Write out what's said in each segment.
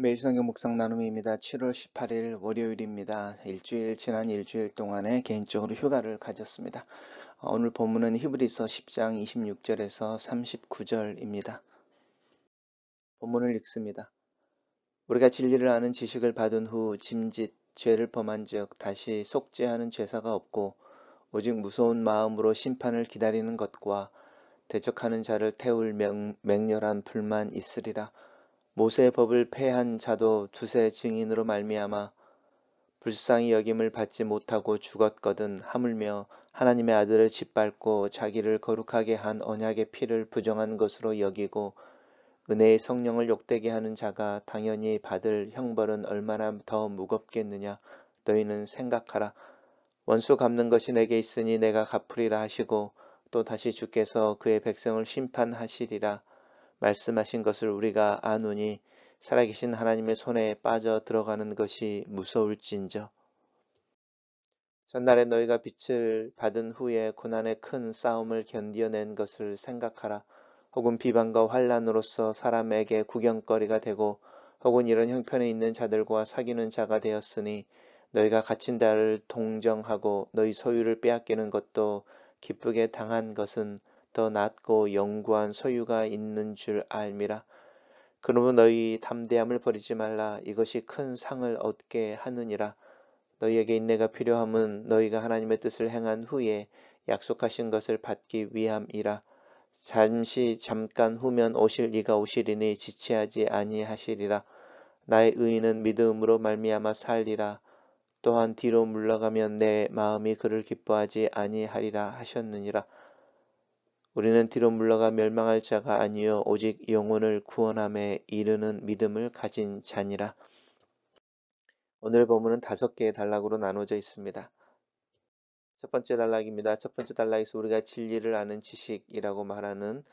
매일 성경 묵상 나눔입니다. 7월 18일 월요일입니다. 지난 일주일 동안에 개인적으로 휴가를 가졌습니다. 오늘 본문은 히브리서 10장 26절에서 39절입니다. 본문을 읽습니다. 우리가 진리를 아는 지식을 받은 후 짐짓 죄를 범한즉 다시 속죄하는 죄사가 없고 오직 무서운 마음으로 심판을 기다리는 것과 대적하는 자를 태울 맹렬한 불만 있으리라. 모세의 법을 폐한 자도 두세 증인으로 말미암아 불쌍히 여김을 받지 못하고 죽었거든 하물며 하나님의 아들을 짓밟고 자기를 거룩하게 한 언약의 피를 부정한 것으로 여기고 은혜의 성령을 욕되게 하는 자가 당연히 받을 형벌은 얼마나 더 무겁겠느냐. 너희는 생각하라. 원수 갚는 것이 내게 있으니 내가 갚으리라 하시고 또 다시 주께서 그의 백성을 심판하시리라 말씀하신 것을 우리가 아노니 살아계신 하나님의 손에 빠져 들어가는 것이 무서울진저. 전날에 너희가 빛을 받은 후에 고난의 큰 싸움을 견뎌낸 것을 생각하라. 혹은 비방과 환난으로서 사람에게 구경거리가 되고 혹은 이런 형편에 있는 자들과 사귀는 자가 되었으니 너희가 갇힌 자를 동정하고 너희 소유를 빼앗기는 것도 기쁘게 당한 것은 더 낫고 영구한 소유가 있는 줄 알미라. 그러므로 너희 담대함을 버리지 말라. 이것이 큰 상을 얻게 하느니라. 너희에게 인내가 필요함은 너희가 하나님의 뜻을 행한 후에 약속하신 것을 받기 위함이라. 잠깐 후면 오실 이가 오시리니 지체하지 아니하시리라. 나의 의인은 믿음으로 말미암아 살리라. 또한 뒤로 물러가면 내 마음이 그를 기뻐하지 아니하리라 하셨느니라. 우리는 뒤로 물러가 멸망할 자가 아니요 오직 영혼을 구원함에 이르는 믿음을 가진 자니라. 오늘 본문은 5개의 단락으로 나눠져 있습니다. 첫 번째 단락입니다. 첫 번째 단락에서 우리가 진리를 아는 지식이라고 말하는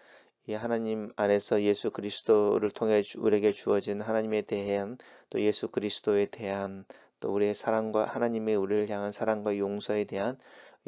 이 하나님 안에서 예수 그리스도를 통해 우리에게 주어진 하나님에 대한 또 예수 그리스도에 대한 또 우리의 사랑과 하나님의 우리를 향한 사랑과 용서에 대한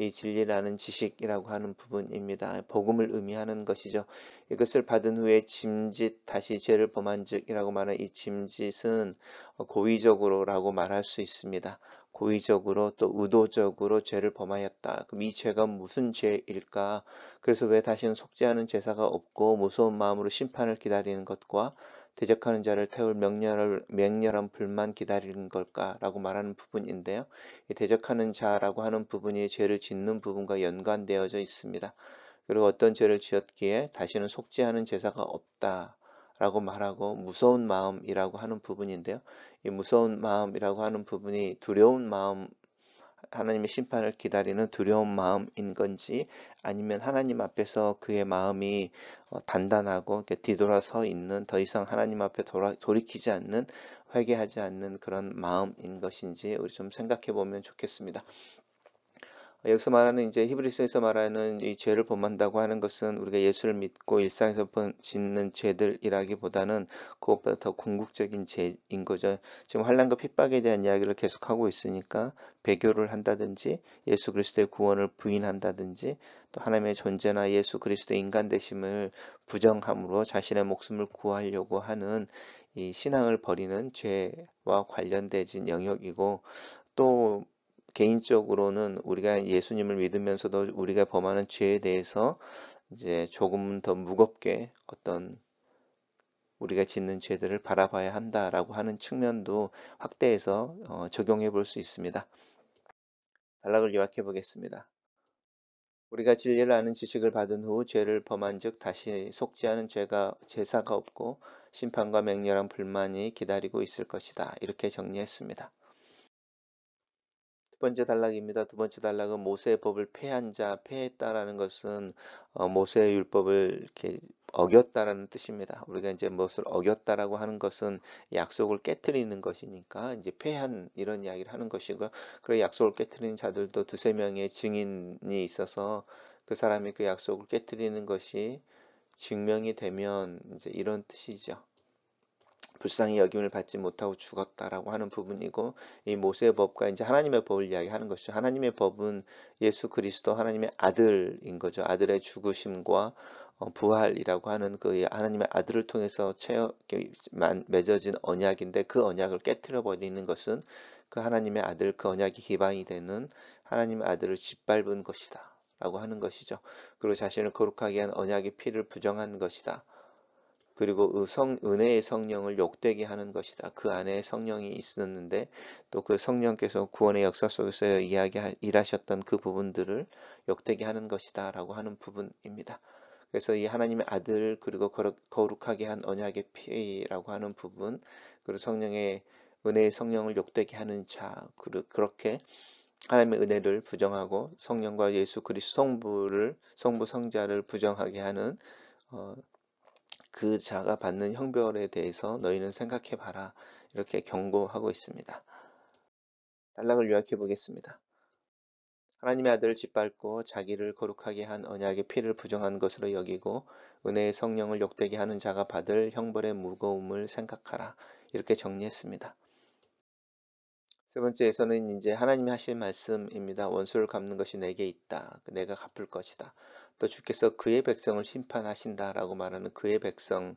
이 진리를 아는 지식이라고 하는 부분입니다. 복음을 의미하는 것이죠. 이것을 받은 후에 짐짓 다시 죄를 범한즉이라고 말하는 이 짐짓은 고의적으로라고 말할 수 있습니다. 고의적으로 또 의도적으로 죄를 범하였다. 그럼 이 죄가 무슨 죄일까? 그래서 왜 다시는 속죄하는 제사가 없고 무서운 마음으로 심판을 기다리는 것과 대적하는 자를 태울 맹렬한 불만 기다리는 걸까라고 말하는 부분인데요. 이 대적하는 자라고 하는 부분이 죄를 짓는 부분과 연관되어져 있습니다. 그리고 어떤 죄를 지었기에 다시는 속죄하는 제사가 없다. 라고 말하고 무서운 마음이라고 하는 부분인데요. 이 무서운 마음이라고 하는 부분이 두려운 마음, 하나님의 심판을 기다리는 두려운 마음인 건지 아니면 하나님 앞에서 그의 마음이 단단하고 뒤돌아서 있는 더 이상 하나님 앞에 돌이키지 않는 회개하지 않는 그런 마음인 것인지 우리 좀 생각해 보면 좋겠습니다. 여기서 말하는 이제 히브리서에서 말하는 이 죄를 범한다고 하는 것은 우리가 예수를 믿고 일상에서 짓는 죄들이라기보다는 그것보다 더 궁극적인 죄인 거죠. 지금 환난과 핍박에 대한 이야기를 계속하고 있으니까 배교를 한다든지 예수 그리스도의 구원을 부인한다든지 또 하나님의 존재나 예수 그리스도의 인간 되심을 부정함으로 자신의 목숨을 구하려고 하는 이 신앙을 버리는 죄와 관련된 영역이고 또 개인적으로는 우리가 예수님을 믿으면서도 우리가 범하는 죄에 대해서 이제 조금 더 무겁게 어떤 우리가 짓는 죄들을 바라봐야 한다라고 하는 측면도 확대해서 적용해 볼 수 있습니다. 단락을 요약해 보겠습니다. 우리가 진리를 아는 지식을 받은 후 죄를 범한즉 다시 속죄하는 제사가 없고 심판과 맹렬한 불만이 기다리고 있을 것이다. 이렇게 정리했습니다. 두 번째 단락입니다. 두 번째 단락은 모세의 법을 폐한 자, 폐했다라는 것은 모세의 율법을 이렇게 어겼다라는 뜻입니다. 우리가 이제 무엇을 어겼다라고 하는 것은 약속을 깨뜨리는 것이니까 이제 폐한 이런 이야기를 하는 것이고요. 그리고 약속을 깨뜨리는 자들도 두세 명의 증인이 있어서 그 사람이 그 약속을 깨뜨리는 것이 증명이 되면 이제 이런 뜻이죠. 불쌍히 여김을 받지 못하고 죽었다라고 하는 부분이고 이 모세의 법과 이제 하나님의 법을 이야기하는 것이죠. 하나님의 법은 예수 그리스도 하나님의 아들인 거죠. 아들의 죽으심과 부활이라고 하는 그 하나님의 아들을 통해서 맺어진 언약인데 그 언약을 깨뜨려 버리는 것은 그 하나님의 아들, 그 언약이 기반이 되는 하나님의 아들을 짓밟은 것이다 라고 하는 것이죠. 그리고 자신을 거룩하게 한 언약의 피를 부정한 것이다. 그리고 은혜의 성령을 욕되게 하는 것이다. 그 안에 성령이 있었는데 또 그 성령께서 구원의 역사 속에서 일하셨던 그 부분들을 욕되게 하는 것이다 라고 하는 부분입니다. 그래서 이 하나님의 아들 그리고 거룩하게 한 언약의 피라고 하는 부분, 그리고 성령의 은혜의 성령을 욕되게 하는 자, 그렇게 하나님의 은혜를 부정하고 성령과 예수 그리스도 성부 성자를 부정하게 하는 어, 그 자가 받는 형벌에 대해서 너희는 생각해 봐라. 이렇게 경고하고 있습니다. 단락을 요약해 보겠습니다. 하나님의 아들을 짓밟고 자기를 거룩하게 한 언약의 피를 부정한 것으로 여기고 은혜의 성령을 욕되게 하는 자가 받을 형벌의 무거움을 생각하라. 이렇게 정리했습니다. 세 번째에서는 이제 하나님이 하신 말씀입니다. 원수를 갚는 것이 내게 있다. 내가 갚을 것이다. 또 주께서 그의 백성을 심판하신다라고 말하는 그의 백성을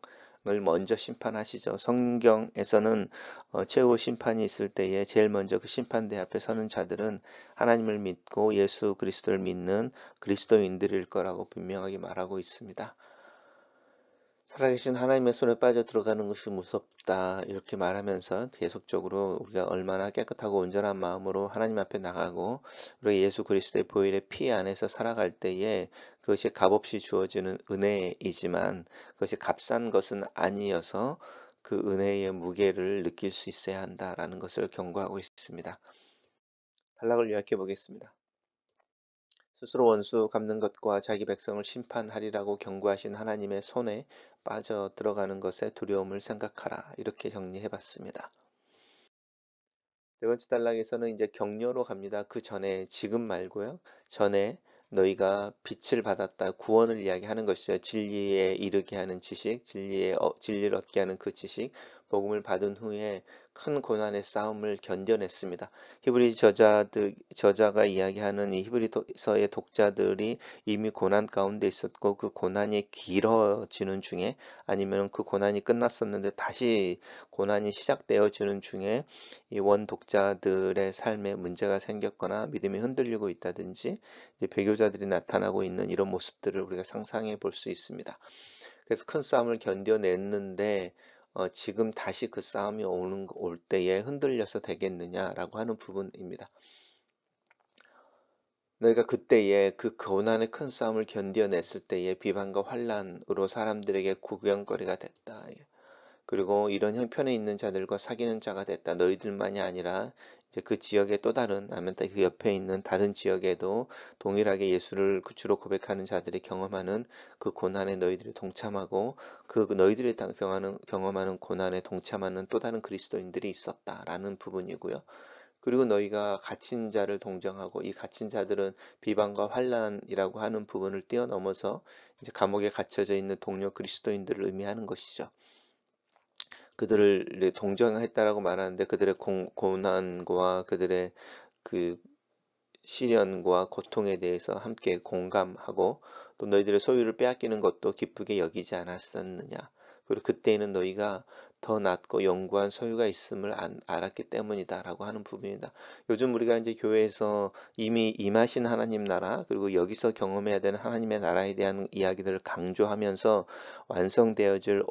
먼저 심판하시죠. 성경에서는 최후 심판이 있을 때에 제일 먼저 그 심판대 앞에 서는 자들은 하나님을 믿고 예수 그리스도를 믿는 그리스도인들일 거라고 분명하게 말하고 있습니다. 살아계신 하나님의 손에 빠져 들어가는 것이 무섭다 이렇게 말하면서 계속적으로 우리가 얼마나 깨끗하고 온전한 마음으로 하나님 앞에 나가고 우리 예수 그리스도의 보혈의 피 안에서 살아갈 때에 그것이 값없이 주어지는 은혜이지만 그것이 값싼 것은 아니어서 그 은혜의 무게를 느낄 수 있어야 한다라는 것을 경고하고 있습니다. 단락을 요약해 보겠습니다. 스스로 원수 갚는 것과 자기 백성을 심판하리라고 경고하신 하나님의 손에 빠져 들어가는 것에 두려움을 생각하라. 이렇게 정리해 봤습니다. 네 번째 단락에서는 이제 격려로 갑니다. 그 전에 지금 말고요. 전에 너희가 빛을 받았다. 구원을 이야기하는 것이죠. 진리에 이르게 하는 지식, 진리를 얻게 하는 그 지식, 복음을 받은 후에 큰 고난의 싸움을 견뎌냈습니다. 히브리 저자가 이야기하는 이 히브리서의 독자들이 이미 고난 가운데 있었고 그 고난이 길어지는 중에 아니면 그 고난이 끝났었는데 다시 고난이 시작되어지는 중에 이 원독자들의 삶에 문제가 생겼거나 믿음이 흔들리고 있다든지 이제 배교자들이 나타나고 있는 이런 모습들을 우리가 상상해 볼 수 있습니다. 그래서 큰 싸움을 견뎌냈는데 지금 다시 그 싸움이 올 때에 흔들려서 되겠느냐라고 하는 부분입니다. 너희가 그때에 그 고난의 큰 싸움을 견뎌냈을 때에 비방과 환난으로 사람들에게 구경거리가 됐다. 그리고 이런 형편에 있는 자들과 사귀는 자가 됐다. 너희들만이 아니라 이제 그 지역의 또 다른 아니면 그 옆에 있는 다른 지역에도 동일하게 예수를 주로 고백하는 자들이 경험하는 그 고난에 너희들이 동참하고 그 너희들이 경험하는 고난에 동참하는 또 다른 그리스도인들이 있었다라는 부분이고요. 그리고 너희가 갇힌 자를 동정하고 이 갇힌 자들은 비방과 환난이라고 하는 부분을 뛰어넘어서 이제 감옥에 갇혀져 있는 동료 그리스도인들을 의미하는 것이죠. 그들을 동정했다라고 말하는데 그들의 고난과 그들의 그 시련과 고통에 대해서 함께 공감하고 또 너희들의 소유를 빼앗기는 것도 기쁘게 여기지 않았었느냐. 그리고 그때에는 너희가 더 낫고 영구한 소유가 있음을 알았기 때문이다라고 하는 부분이다. 요즘 우리가 이제 교회에서 이미 임하신 하나님 나라 그리고 여기서 경험해야 되는 하나님의 나라에 대한 이야기들을 강조하면서 완성되어질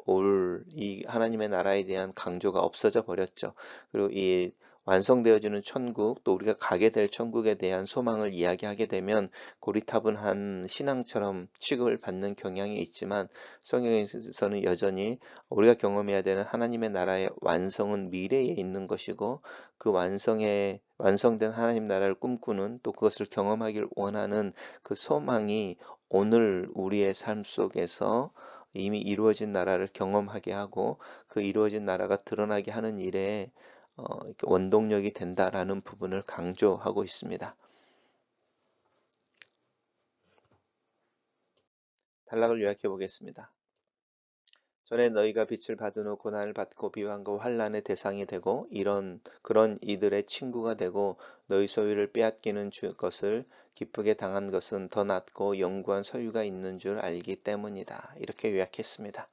이 하나님의 나라에 대한 강조가 없어져 버렸죠. 그리고 이 완성되어지는 천국, 또 우리가 가게 될 천국에 대한 소망을 이야기하게 되면 고리타분한 신앙처럼 취급을 받는 경향이 있지만 성경에서는 여전히 우리가 경험해야 되는 하나님의 나라의 완성은 미래에 있는 것이고 그 완성된 하나님 나라를 꿈꾸는 또 그것을 경험하길 원하는 그 소망이 오늘 우리의 삶 속에서 이미 이루어진 나라를 경험하게 하고 그 이루어진 나라가 드러나게 하는 일에 이렇게 원동력이 된다라는 부분을 강조하고 있습니다. 단락을 요약해 보겠습니다. 전에 너희가 빛을 받은 후 고난을 받고 비방과 환난의 대상이 되고 그런 이들의 친구가 되고 너희 소유를 빼앗기는 것을 기쁘게 당한 것은 더 낫고 영구한 소유가 있는 줄 알기 때문이다. 이렇게 요약했습니다.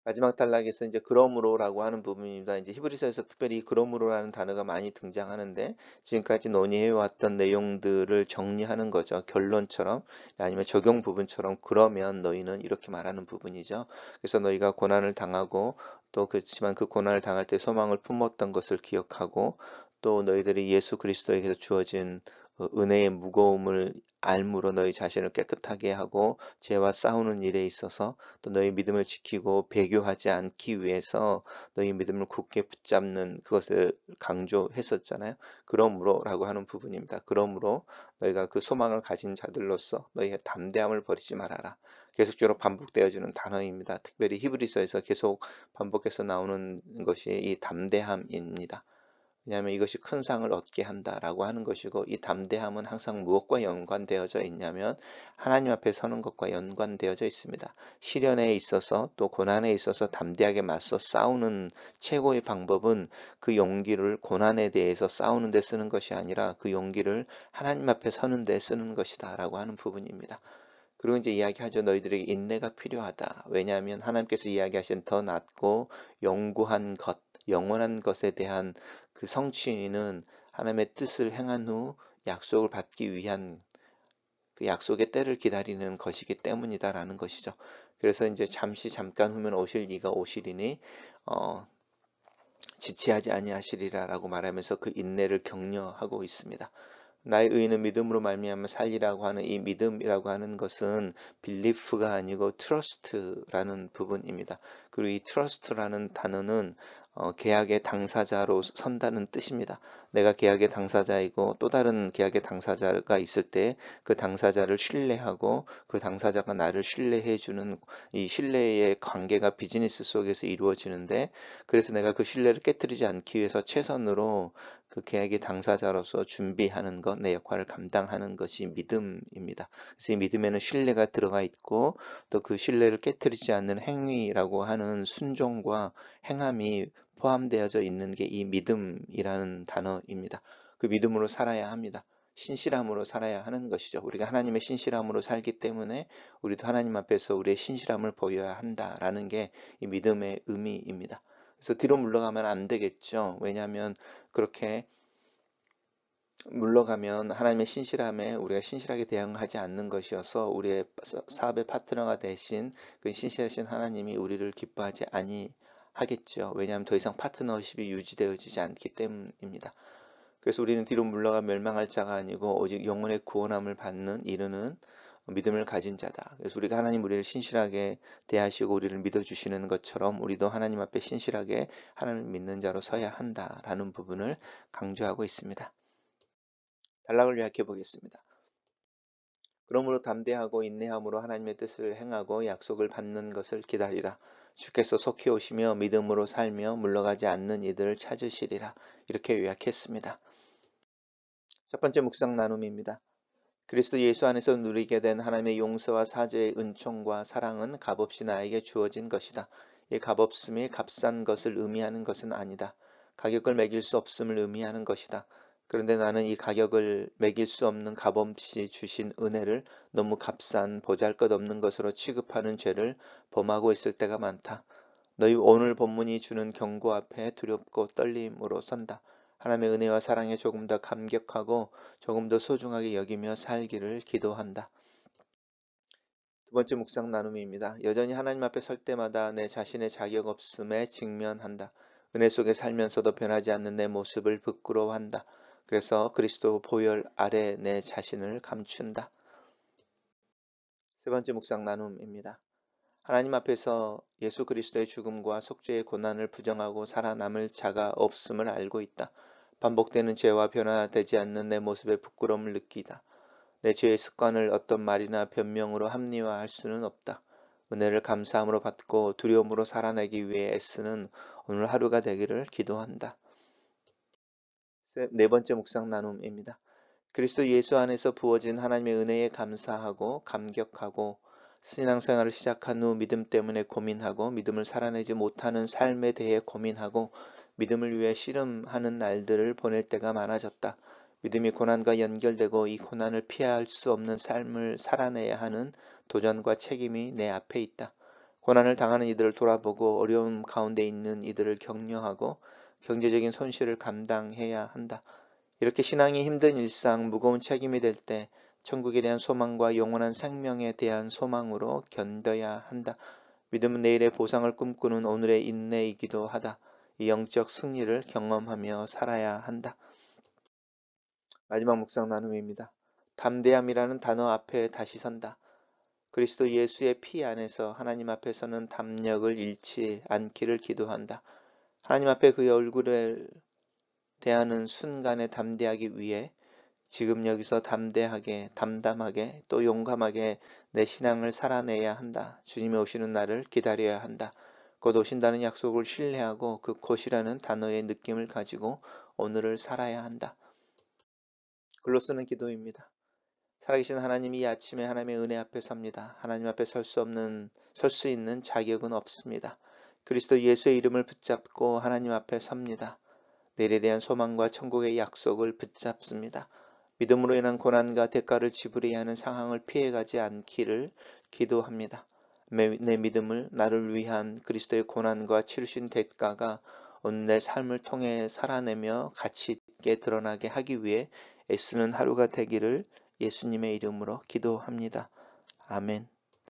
마지막 단락에서 이제 그러므로라고 하는 부분입니다. 이제 히브리서에서 특별히 그러므로라는 단어가 많이 등장하는데 지금까지 논의해 왔던 내용들을 정리하는 거죠. 결론처럼 아니면 적용 부분처럼 그러면 너희는 이렇게 말하는 부분이죠. 그래서 너희가 고난을 당하고 또 그렇지만 그 고난을 당할 때 소망을 품었던 것을 기억하고 또 너희들이 예수 그리스도에게서 주어진 은혜의 무거움을 알므로 너희 자신을 깨끗하게 하고 죄와 싸우는 일에 있어서 또 너희 믿음을 지키고 배교하지 않기 위해서 너희 믿음을 굳게 붙잡는 그것을 강조했었잖아요. 그러므로라고 하는 부분입니다. 그러므로 너희가 그 소망을 가진 자들로서 너희의 담대함을 버리지 말아라. 계속적으로 반복되어지는 단어입니다. 특별히 히브리서에서 계속 반복해서 나오는 것이 이 담대함입니다. 왜냐하면 이것이 큰 상을 얻게 한다라고 하는 것이고 이 담대함은 항상 무엇과 연관되어져 있냐면 하나님 앞에 서는 것과 연관되어져 있습니다. 시련에 있어서 또 고난에 있어서 담대하게 맞서 싸우는 최고의 방법은 그 용기를 고난에 대해서 싸우는 데 쓰는 것이 아니라 그 용기를 하나님 앞에 서는 데 쓰는 것이다 라고 하는 부분입니다. 그리고 이제 이야기하죠. 너희들에게 인내가 필요하다. 왜냐하면 하나님께서 이야기하신 더 낫고 영구한 것, 영원한 것에 대한 그 성취는 하나님의 뜻을 행한 후 약속을 받기 위한 그 약속의 때를 기다리는 것이기 때문이다라는 것이죠. 그래서 이제 잠깐 후면 오실 이가 오시리니 지체하지 아니하시리라라고 말하면서 그 인내를 격려하고 있습니다. 나의 의는 믿음으로 말미암아 살리라고 하는 이 믿음이라고 하는 것은 belief가 아니고 trust라는 부분입니다. 그리고 이 trust라는 단어는 계약의 당사자로 선다는 뜻입니다. 내가 계약의 당사자이고 또 다른 계약의 당사자가 있을 때 그 당사자를 신뢰하고 그 당사자가 나를 신뢰해 주는 이 신뢰의 관계가 비즈니스 속에서 이루어지는데 그래서 내가 그 신뢰를 깨뜨리지 않기 위해서 최선으로 그 계약의 당사자로서 준비하는 것, 내 역할을 감당하는 것이 믿음입니다. 그래서 이 믿음에는 신뢰가 들어가 있고 또 그 신뢰를 깨뜨리지 않는 행위라고 하는 순종과 행함이 포함되어져 있는 게 이 믿음이라는 단어입니다. 그 믿음으로 살아야 합니다. 신실함으로 살아야 하는 것이죠. 우리가 하나님의 신실함으로 살기 때문에 우리도 하나님 앞에서 우리의 신실함을 보여야 한다라는 게 이 믿음의 의미입니다. 그래서 뒤로 물러가면 안 되겠죠. 왜냐하면 그렇게 물러가면 하나님의 신실함에 우리가 신실하게 대응하지 않는 것이어서 우리의 사업의 파트너가 대신 그 신실하신 하나님이 우리를 기뻐하지 아니하겠죠. 왜냐하면 더 이상 파트너십이 유지되어지지 않기 때문입니다. 그래서 우리는 뒤로 물러가 멸망할 자가 아니고 오직 영혼의 구원함을 받는 이르는 믿음을 가진 자다. 그래서 우리가 하나님 우리를 신실하게 대하시고 우리를 믿어주시는 것처럼 우리도 하나님 앞에 신실하게 하나님을 믿는 자로 서야 한다라는 부분을 강조하고 있습니다. 단락을 요약해 보겠습니다. 그러므로 담대하고 인내함으로 하나님의 뜻을 행하고 약속을 받는 것을 기다리라. 주께서 속히 오시며 믿음으로 살며 물러가지 않는 이들을 찾으시리라. 이렇게 요약했습니다. 첫 번째 묵상 나눔입니다. 그리스도 예수 안에서 누리게 된 하나님의 용서와 사죄의 은총과 사랑은 값없이 나에게 주어진 것이다. 이 값없음이 값싼 것을 의미하는 것은 아니다. 가격을 매길 수 없음을 의미하는 것이다. 그런데 나는 이 가격을 매길 수 없는 값없이 주신 은혜를 너무 값싼 보잘것없는 것으로 취급하는 죄를 범하고 있을 때가 많다. 너희 오늘 본문이 주는 경고 앞에 두렵고 떨림으로 선다. 하나님의 은혜와 사랑에 조금 더 감격하고 조금 더 소중하게 여기며 살기를 기도한다. 두 번째 묵상 나눔입니다. 여전히 하나님 앞에 설 때마다 내 자신의 자격 없음에 직면한다. 은혜 속에 살면서도 변하지 않는 내 모습을 부끄러워한다. 그래서 그리스도 보혈 아래 내 자신을 감춘다. 세 번째 묵상 나눔입니다. 하나님 앞에서 예수 그리스도의 죽음과 속죄의 고난을 부정하고 살아남을 자가 없음을 알고 있다. 반복되는 죄와 변화되지 않는 내 모습에 부끄러움을 느끼다. 내 죄의 습관을 어떤 말이나 변명으로 합리화할 수는 없다. 은혜를 감사함으로 받고 두려움으로 살아내기 위해 애쓰는 오늘 하루가 되기를 기도한다. 네 번째 묵상 나눔입니다. 그리스도 예수 안에서 부어진 하나님의 은혜에 감사하고 감격하고 신앙생활을 시작한 후 믿음 때문에 고민하고 믿음을 살아내지 못하는 삶에 대해 고민하고 믿음을 위해 씨름하는 날들을 보낼 때가 많아졌다. 믿음이 고난과 연결되고 이 고난을 피할 수 없는 삶을 살아내야 하는 도전과 책임이 내 앞에 있다. 고난을 당하는 이들을 돌아보고 어려움 가운데 있는 이들을 격려하고 경제적인 손실을 감당해야 한다. 이렇게 신앙이 힘든 일상, 무거운 책임이 될 때 천국에 대한 소망과 영원한 생명에 대한 소망으로 견뎌야 한다. 믿음은 내일의 보상을 꿈꾸는 오늘의 인내이기도 하다. 이 영적 승리를 경험하며 살아야 한다. 마지막 묵상 나눔입니다. 담대함이라는 단어 앞에 다시 선다. 그리스도 예수의 피 안에서 하나님 앞에서는 담력을 잃지 않기를 기도한다. 하나님 앞에 그의 얼굴을 대하는 순간에 담대하기 위해 지금 여기서 담대하게, 담담하게, 또 용감하게 내 신앙을 살아내야 한다. 주님이 오시는 날을 기다려야 한다. 곧 오신다는 약속을 신뢰하고 그 곧이라는 단어의 느낌을 가지고 오늘을 살아야 한다. 글로 쓰는 기도입니다. 살아계신 하나님이 이 아침에 하나님의 은혜 앞에 섭니다. 하나님 앞에 설 수 있는 자격은 없습니다. 그리스도 예수의 이름을 붙잡고 하나님 앞에 섭니다. 내일에 대한 소망과 천국의 약속을 붙잡습니다. 믿음으로 인한 고난과 대가를 지불해야 하는 상황을 피해가지 않기를 기도합니다. 내 믿음을 나를 위한 그리스도의 고난과 치르신 대가가 오늘 내 삶을 통해 살아내며 가치 있게 드러나게 하기 위해 애쓰는 하루가 되기를 예수님의 이름으로 기도합니다. 아멘.